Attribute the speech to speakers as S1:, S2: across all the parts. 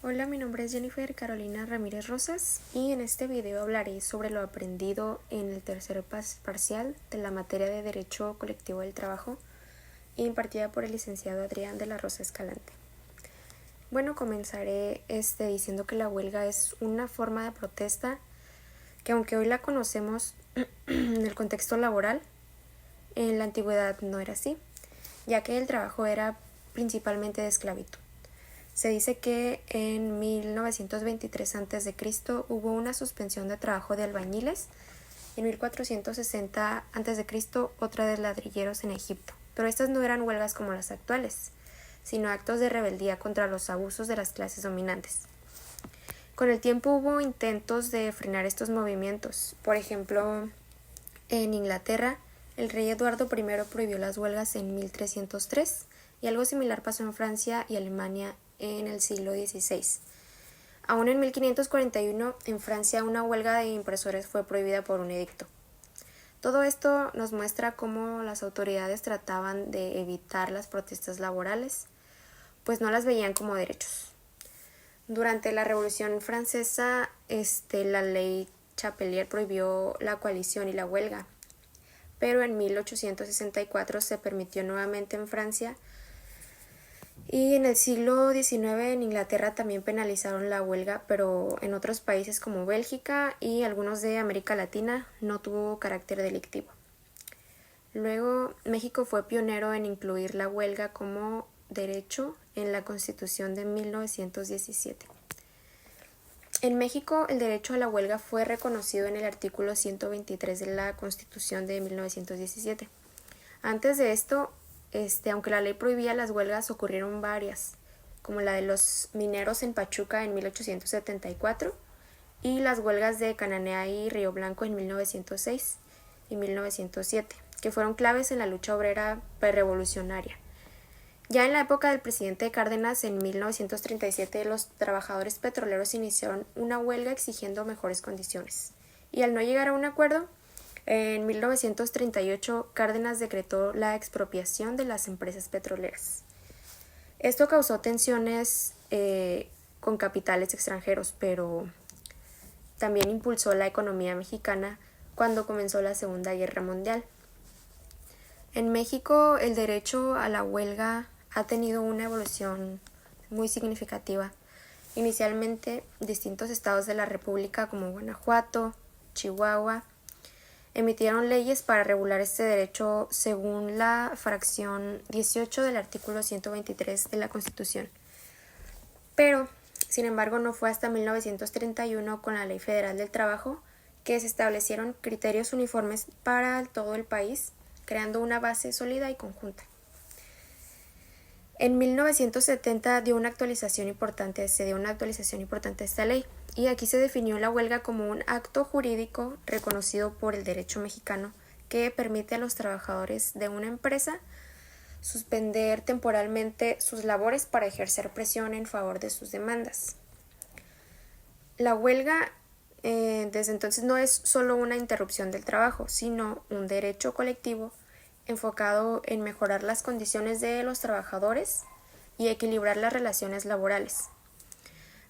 S1: Hola, mi nombre es Jennifer Carolina Ramírez Rosas y en este video hablaré sobre lo aprendido en el tercer parcial de la materia de Derecho Colectivo del Trabajo impartida por el licenciado Adrián de la Rosa Escalante. Bueno, comenzaré diciendo que la huelga es una forma de protesta que, aunque hoy la conocemos en el contexto laboral, en la antigüedad no era así, ya que el trabajo era principalmente de esclavitud. Se dice que en 1923 a.C. hubo una suspensión de trabajo de albañiles, en 1460 a.C. otra de ladrilleros en Egipto, pero estas no eran huelgas como las actuales, sino actos de rebeldía contra los abusos de las clases dominantes. Con el tiempo hubo intentos de frenar estos movimientos. Por ejemplo, en Inglaterra, el rey Eduardo I prohibió las huelgas en 1303 y algo similar pasó en Francia y Alemania en el siglo XVI. Aún en 1541, en Francia, una huelga de impresores fue prohibida por un edicto. Todo esto nos muestra cómo las autoridades trataban de evitar las protestas laborales, pues no las veían como derechos. Durante la Revolución Francesa, la ley Chapelier prohibió la coalición y la huelga, pero en 1864 se permitió nuevamente en Francia. Y en el siglo XIX en Inglaterra también penalizaron la huelga, pero en otros países como Bélgica y algunos de América Latina no tuvo carácter delictivo. Luego, México fue pionero en incluir la huelga como derecho en la Constitución de 1917. En México, el derecho a la huelga fue reconocido en el artículo 123 de la Constitución de 1917. Antes de esto, aunque la ley prohibía las huelgas, ocurrieron varias, como la de los mineros en Pachuca en 1874 y las huelgas de Cananea y Río Blanco en 1906 y 1907, que fueron claves en la lucha obrera prerevolucionaria. Ya en la época del presidente Cárdenas, en 1937, los trabajadores petroleros iniciaron una huelga exigiendo mejores condiciones. Y al no llegar a un acuerdo, en 1938 Cárdenas decretó la expropiación de las empresas petroleras. Esto causó tensiones con capitales extranjeros, pero también impulsó la economía mexicana cuando comenzó la Segunda Guerra Mundial. En México, el derecho a la huelga ha tenido una evolución muy significativa. Inicialmente, distintos estados de la República como Guanajuato, Chihuahua, emitieron leyes para regular este derecho según la fracción 18 del artículo 123 de la Constitución. Pero, sin embargo, no fue hasta 1931 con la Ley Federal del Trabajo que se establecieron criterios uniformes para todo el país, creando una base sólida y conjunta. En 1970 se dio una actualización importante a esta ley, y aquí se definió la huelga como un acto jurídico reconocido por el derecho mexicano que permite a los trabajadores de una empresa suspender temporalmente sus labores para ejercer presión en favor de sus demandas. La huelga desde entonces no es solo una interrupción del trabajo, sino un derecho colectivo enfocado en mejorar las condiciones de los trabajadores y equilibrar las relaciones laborales.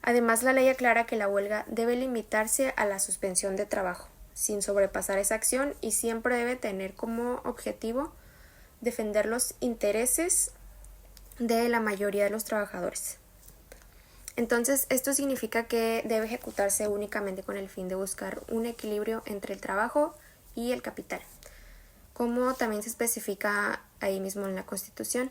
S1: Además, la ley aclara que la huelga debe limitarse a la suspensión de trabajo, sin sobrepasar esa acción, y siempre debe tener como objetivo defender los intereses de la mayoría de los trabajadores. Entonces, esto significa que debe ejecutarse únicamente con el fin de buscar un equilibrio entre el trabajo y el capital, como también se especifica ahí mismo en la Constitución.